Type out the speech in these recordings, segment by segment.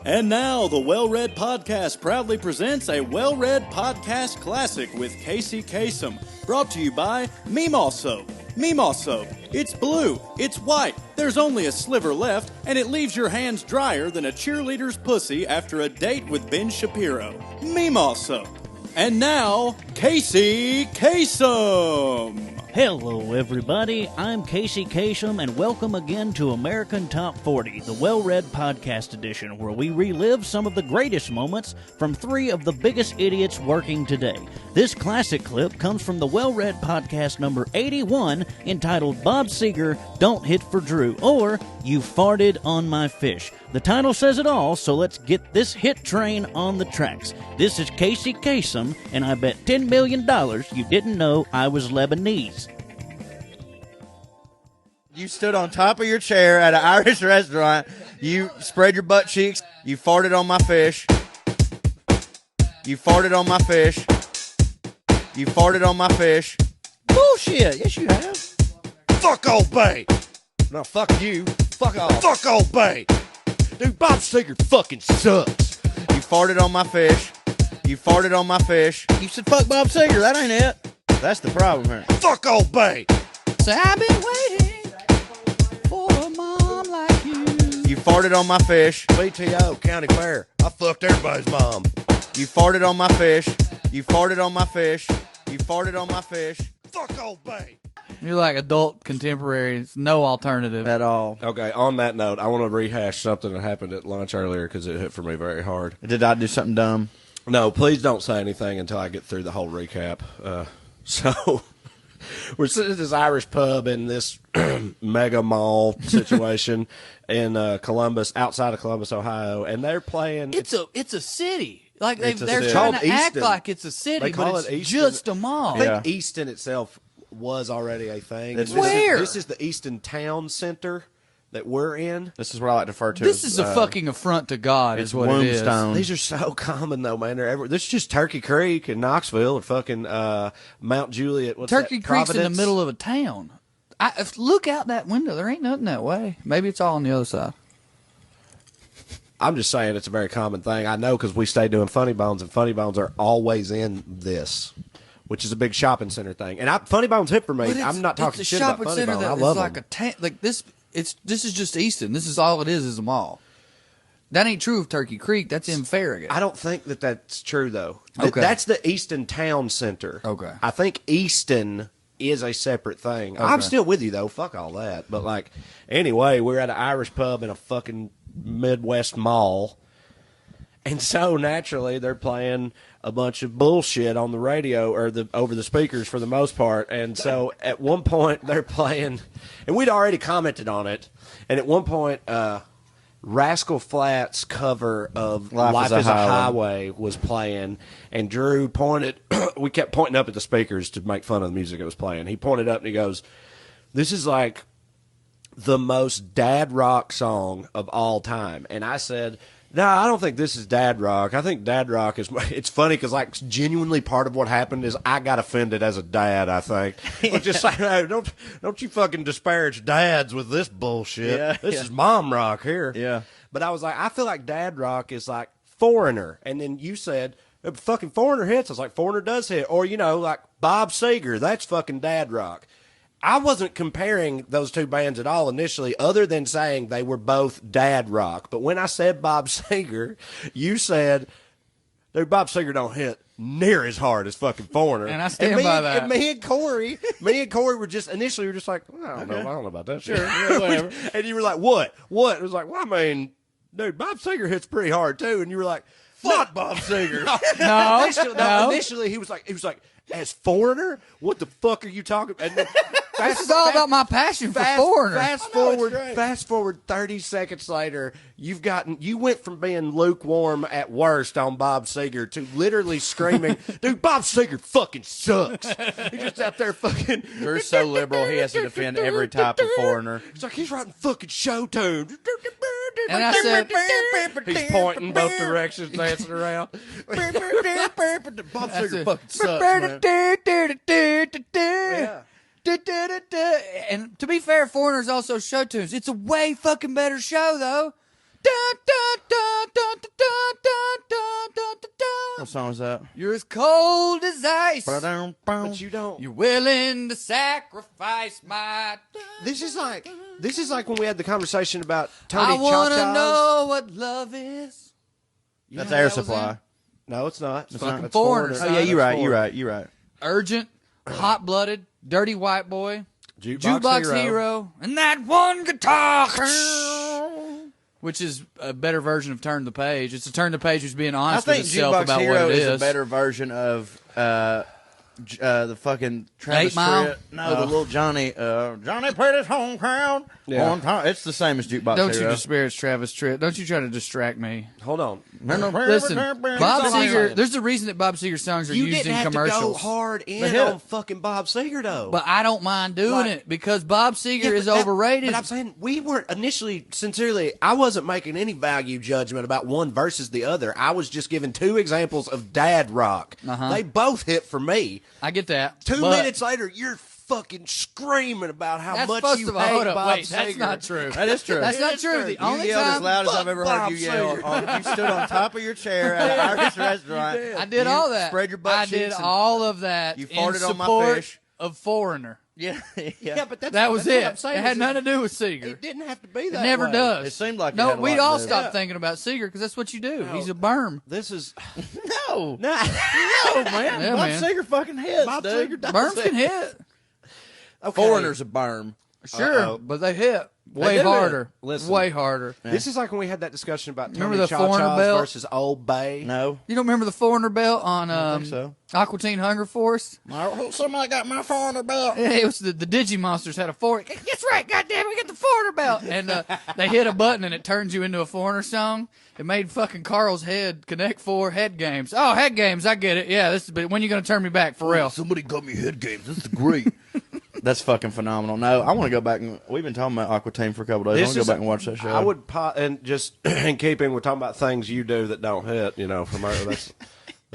And now, the WellRED Podcast proudly presents a WellRED Podcast Classic with Casey Kasem, brought to you by Meemaw Soap. Meemaw Soap. It's blue, it's white, there's only a sliver left, and it leaves your hands drier than a cheerleader's pussy after a date with Ben Shapiro. Meemaw Soap. And now, Casey Kasem. Hello, everybody. I'm Casey Kasem, and welcome again to American Top 40, the WellRED Podcast Edition, where we relive some of the greatest moments from three of the biggest idiots working today. This classic clip comes from the WellRED Podcast number 81, entitled Bob Seger, Don't Hit for Drew, or You Farted on My Fish. The title says it all, so let's get this hit train on the tracks. This is Casey Kasem, and I bet $10 million you didn't know I was Lebanese. You stood on top of your chair at an Irish restaurant. You spread your butt cheeks. You farted on my fish. You farted on my fish. You farted on my fish. Bullshit. Yes, you have. Fuck Old Bay. No, fuck you. Fuck off. Fuck Old Bay. Dude, Bob Seger fucking sucks. You farted on my fish. You farted on my fish. You said fuck Bob Seger. That ain't it. That's the problem here. Fuck Old Bay. So I've been waiting for a mom like you. You farted on my fish. BTO, County Fair. I fucked everybody's mom. You farted on my fish. You farted on my fish. You farted on my fish. Fuck Old Bay. You're like adult contemporary. It's no alternative. At all. Okay, on that note, I want to rehash something that happened at lunch earlier because it hit for me very hard. Did I do something dumb? No, please don't say anything until I get through the whole recap. So, we're sitting at this Irish pub in this mega mall situation in Columbus, outside of Columbus, Ohio, and they're playing... It's a city. Like they're city. trying It's to called act Easton. like it's a city, They call but it's it Easton. just a mall. I think Yeah. Easton itself was already a thing. It's where? This is the Easton Town Center that we're in. This is what I like to refer to This as, is a fucking affront to God. it's Is what it is. Wombstone. These are so common, though, man. They're everywhere. This is just Turkey Creek and Knoxville and fucking Mount Juliet. What's Turkey that? Creek's in the Providence? middle of a town. Look out that window. There ain't nothing that way. Maybe it's all on the other side. I'm just saying it's a very common thing. I know because we stay doing Funny Bones, and Funny Bones are always in this, which is a big shopping center thing. And Funny Bones hit for me. But I'm not talking it's shit a about shopping Funny center Bones. that I is love like them. like this. This is just Easton. This is all it is a mall. That ain't true of Turkey Creek. That's in Farragut. I don't think that that's true, though. Okay. That's the Easton Town Center. Okay. I think Easton is a separate thing. I'm still with you, though. Fuck all that. But, like, anyway, we're at an Irish pub in a fucking Midwest mall. And so, naturally, they're playing a bunch of bullshit on the radio or over the speakers for the most part. And so, at one point, they're playing, and we'd already commented on it. And at one point, Rascal Flatts' cover of Life is a Highway was playing, and Drew pointed, we kept pointing up at the speakers to make fun of the music it was playing. He pointed up and he goes, "This is like the most dad rock song of all time." And I said, "No, I don't think this is dad rock. I think dad rock is." It's funny because, like, genuinely part of what happened is I got offended as a dad. I think, but just like, hey, don't you fucking disparage dads with this bullshit. Yeah, this yeah. is mom rock here. Yeah. But I was like, I feel like dad rock is like Foreigner, and then you said fucking Foreigner hits. I was like, Foreigner does hit, or like Bob Seger. That's fucking dad rock. I wasn't comparing those two bands at all initially, other than saying they were both dad rock. But when I said Bob Seger, you said, dude, Bob Seger don't hit near as hard as fucking Foreigner. And I stand by that. And me and Corey were just, initially, we were just like, well, I don't know about that shit. Yeah, whatever. And you were like, what? It was like, well, I mean, dude, Bob Seger hits pretty hard too. And you were like, fuck Bob Seger. No. Initially, he was like, as Foreigner? What the fuck are you talking about? And then, This is all about my passion for Foreigner. Fast forward 30 seconds later, you went from being lukewarm at worst on Bob Seger to literally screaming, dude, Bob Seger fucking sucks. He's just out there fucking. You're so liberal, he has to defend every type of foreigner. It's like he's writing fucking show tunes. And I said, He's pointing both directions, dancing around. Bob Seger fucking sucks, man. Yeah. And to be fair, Foreigner's also show tunes. It's a way fucking better show, though. What song is that? You're as cold as ice. But you don't. You're willing to sacrifice my. This is like when we had the conversation about Tony I want to Cha-Cha's. know what love is. You That's know Air that was Supply. in? No, it's not. It's fucking It's Foreigner. Oh, yeah, you're right. You're right. You're right. Urgent, hot-blooded, dirty white boy, Jukebox hero, and that one guitar. Which is a better version of Turn the Page. It's a Turn the Page who's being I honest with think himself Jukebox about Hero what it is a is. better version of the fucking Travis 8 Mile? Tritt. No, the little Johnny. Johnny played his home crowd. Yeah. On time. It's the same as Jukebox Don't you Hero. disparage Travis Tritt. Don't you try to distract me. Hold on. Listen, Bob Seger, there's a reason that Bob Seger songs are You used didn't in have commercials. to go hard in hit. on fucking Bob Seger, though. But I don't mind doing it because Bob Seger Yeah, is but that- overrated. But I'm saying we weren't initially, sincerely, I wasn't making any value judgment about one versus the other. I was just giving two examples of dad rock. They both hit for me. I get that. 2 but minutes later, you're fucking screaming about how That's much first you of all, hate hold up, Bob wait, Seger. that's not true. That is true. That's not is true. true. The You only yelled as time loud as I've Fuck ever Bob heard you yell. Seger. You stood on top of your chair at an Irish restaurant. I did You all that. Spread your butt I cheeks. did and- all of that You in farted on my support fish. of Foreigner. Yeah, Yeah, but That was that's it. What I'm saying It had is nothing to do with Seger. It didn't have to be It that never way. does. It seemed like it no. had a We'd lot all to do. stop thinking about Seger because that's what you do. He's a berm. This is No, nah. no, man. Yeah, Bob man. Seger fucking hits, Bob dude. Seger does Berms it. can hit. Okay. Foreigner's a berm. Sure, Uh-oh. but they hit way do hit. harder. Listen. Way harder. This is like when we had that discussion about Remember Tony the Foreigner Cha-Cha's belt? versus Old Bay. No, You don't remember the Foreigner belt on I think so. Aqua Teen Hunger Force? Somebody got my Foreigner belt. Yeah, it was the Digimonsters had a foreigner. That's right, goddamn, we got the Foreigner belt, and they hit a button and it turns you into a Foreigner song. It made fucking Carl's head connect 4 head games. Oh, head games, I get it. Yeah, this is. But when you gonna turn me back for real? Somebody got me head games. This is great. That's fucking phenomenal. No, I want to go back and we've been talking about Aqua Teen for a couple days. I want to go back and watch that show. I would and just in keeping with talking about things you do that don't hit. You know, from our that's.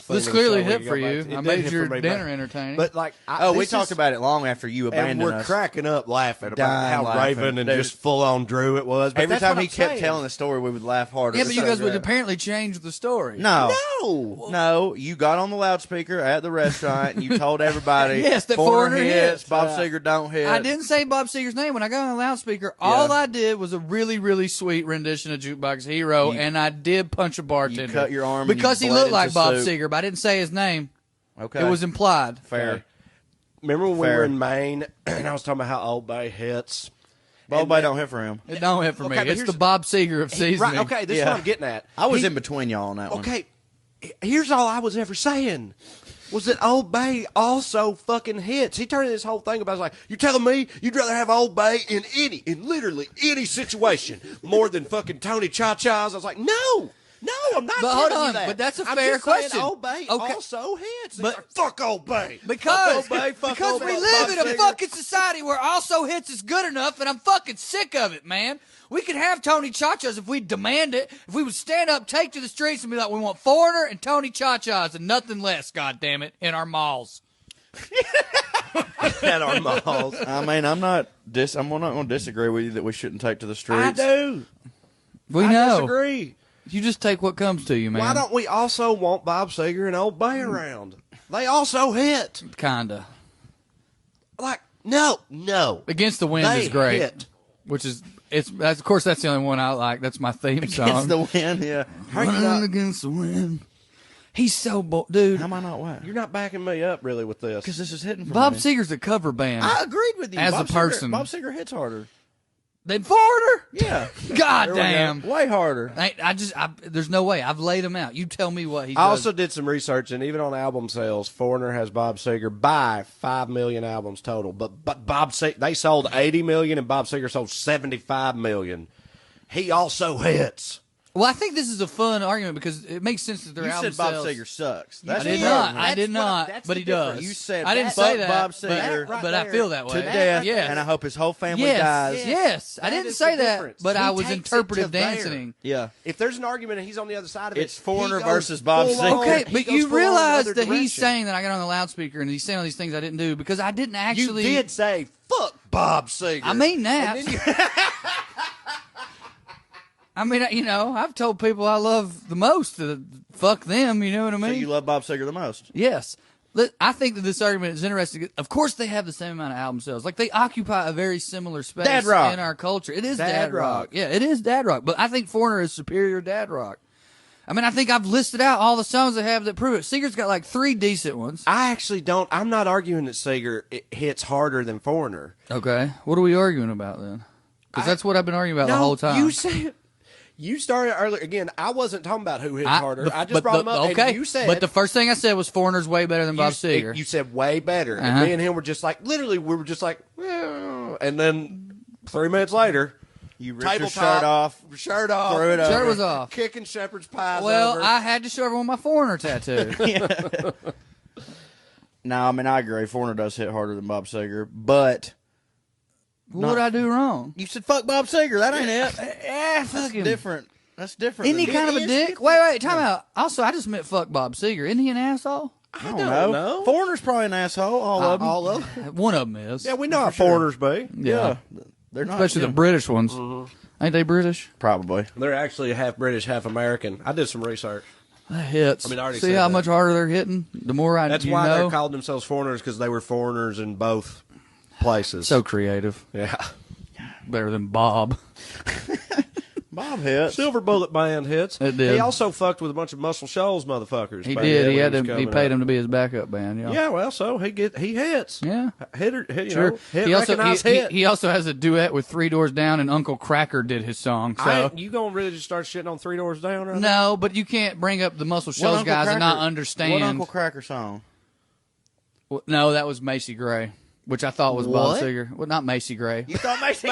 This clearly hit for you. I made your dinner entertaining. But like, we talked about it long after you and abandoned we're us. cracking up laughing about Dying how laughing. Raven and Dude. just full on Drew it was. But Every that's time what he I'm kept saying. telling the story, we would laugh harder. yeah, but you guys would have. apparently change the story. No. No. No, you got on the loudspeaker at the restaurant and you told everybody, Yes, that Foreigner Foreigner hits, hits. Bob Seger don't hit. I didn't say Bob Seger's name when I got on the loudspeaker. All I did was a really, really sweet rendition of Jukebox Hero, and I did punch a bartender. You cut your arm and you because he bled looked like into Bob soup. Seger, but I didn't say his name. Okay. It was implied. fair. Remember when we Fair. were in Maine and I was talking about how Old Bay hits? Bob Bay don't hit for him. It don't hit for Okay, me. but It's here's- the Bob Seger of seasoning. Right, okay, this is Yeah. what I'm getting at. I was He- in between y'all on that one. Okay, here's all I was ever saying was that Old Bay also fucking hits. He turned this whole thing about like, you telling me you'd rather have Old Bay in literally any situation more than fucking Tony Cha-Cha's? I was like, no, I'm not. But hold telling you on, that. but that's a I'm fair just saying question. Old Bay Okay. also hits. But- It's like, fuck Old Bay. Because, Fuck Old Bay, fuck because Old we Bay, live Bob in a Seger. fucking society where also hits is good enough, and I'm fucking sick of it, man. We could have Tony Cha-Cha's if we demand it. If we would stand up, take to the streets, and be like, we want Foreigner and Tony Cha-Cha's and nothing less, goddammit, in our malls. At our malls. I mean, I'm not going to disagree with you that we shouldn't take to the streets. I do. We I know. disagree. You just take what comes to you, man. Why don't we also want Bob Seger and Old Bay around? They also hit. Kinda. Like, no. Against the Wind They is great. hit. Which is, of course, that's the only one I like. That's my theme song. It's the win, yeah. Running against the wind. He's so dude. How am I not what? You're not backing me up really with this. Because this is hitting for Bob me. Seger's a cover band. I agreed with you. As Bob a person. Bob Seger hits harder. Then Foreigner? Yeah. God damn. Way harder. There's no way. I've laid him out. You tell me what he I does. also did some research, and even on album sales, Foreigner has Bob Seger by 5 million albums total. But Bob Seger, they sold 80 million, and Bob Seger sold 75 million. He also hits. Well, I think this is a fun argument because it makes sense that their You album said Bob sales. Seger sucks. I That's did the not. argument. I did not. that's But the he does. difference. You said I didn't fuck say that. Bob but- Seger but I feel that way. to death, Yes. and I hope his whole family Yes. dies. Yes. I That didn't is say the that, difference. but He I was takes it interpretive to there. dancing. Yeah. If there's an argument and he's on the other side of it, It's Foreigner he goes versus Bob full Seger. on- Okay, he but goes you full on the realize other that he's direction. saying that I got on the loudspeaker and he's saying all these things I didn't do because I didn't actually. You did say, fuck Bob Seger. I mean that. I mean, you know, I've told people I love the most to fuck them. You know what I mean? So you love Bob Seger the most? Yes. I think that this argument is interesting. Of course, they have the same amount of album sales. Like, they occupy a very similar space Dad rock. in our culture. It is Dad dad rock. rock. Yeah, it is dad rock. But I think Foreigner is superior dad rock. I mean, I think I've listed out all the songs they have that prove it. Seger's got like 3 decent ones. I actually don't. I'm not arguing that Seger hits harder than Foreigner. Okay. What are we arguing about then? Because that's what I've been arguing about the whole time. You said. You started earlier. Again, I wasn't talking about who hits harder. I just brought him up. Okay. And you said. But the first thing I said was Foreigner's way better than Bob Seger. You said way better. And me and him were just like, literally, we were just like, well. And then 3 minutes later, you ripped your shirt off. Shirt off. Threw it over. Shirt was off. Kicking shepherd's pies Well, over. I had to show everyone my Foreigner tattoo. No, I mean, I agree. Foreigner does hit harder than Bob Seger, but... What did I do wrong? You said fuck Bob Seger. That ain't it. Yeah, fuck him. Different. That's different. Isn't he kind of a dick? Wait, time out. Also, I just meant fuck Bob Seger. Isn't he an asshole? I don't know. Foreigner's probably an asshole. All of them. All of them. One of them is. Yeah, we know how foreigners be. Yeah. They're not. Especially the British ones. Ain't they British? Probably. They're actually half British, half American. I did some research. That hits. I mean, I already See said how that. much harder they're hitting? The more That's you why know. they called themselves foreigners, because they were foreigners in both places. So creative. yeah. Better than Bob. Bob hits. Silver Bullet Band hits. It did. He also fucked with a bunch of Muscle Shoals motherfuckers. He back did. then He when had was to. He coming paid up. him to be his backup band. Yeah. Yeah, well, so he hits. Yeah. You Sure. know, hit, He also recognized he, hit. he also has a duet with 3 Doors Down, and Uncle Cracker did his song. So You gonna really just start shitting on 3 Doors Down? Right no, but you can't bring up the Muscle What Shoals Uncle guys and not Cracker- understand. What Uncle Cracker song? Well, no, that was Macy Gray, which I thought was Bob What? Seger. Well, not Macy Gray. You thought Macy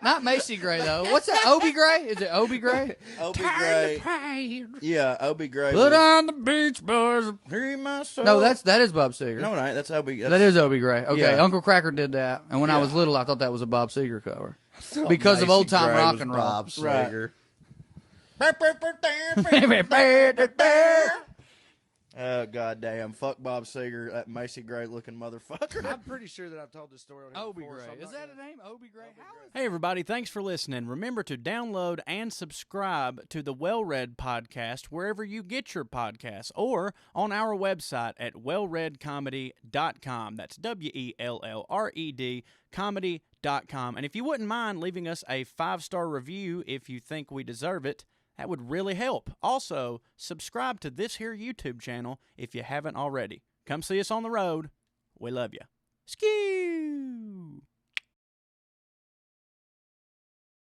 Not Macy Gray though. What's that? Obie Gray? Is it Obie Gray? Obie Gray. Yeah, Obie Gray. Put on the Beach Boys. Hear my soul. No, that is Bob Seger. No, it ain't. That's Obie. That is Obie Gray. Okay, Yeah. Uncle Cracker did that, and when I was little, I thought that was a Bob Seger cover because of old time rock and roll. Bob Seger. Oh, goddamn. Fuck Bob Seger, that Macy Gray looking motherfucker. I'm pretty sure that I've told this story on here Obie before, Gray. so I'm Is not that gonna- a name? Obie Gray? Hey, everybody, thanks for listening. Remember to download and subscribe to the WellRED podcast wherever you get your podcasts or on our website at wellredcomedy.com. That's WELLRED comedy.com. And if you wouldn't mind leaving us a 5-star review if you think we deserve it, that would really help. Also, subscribe to this here YouTube channel if you haven't already. Come see us on the road. We love you. Skew!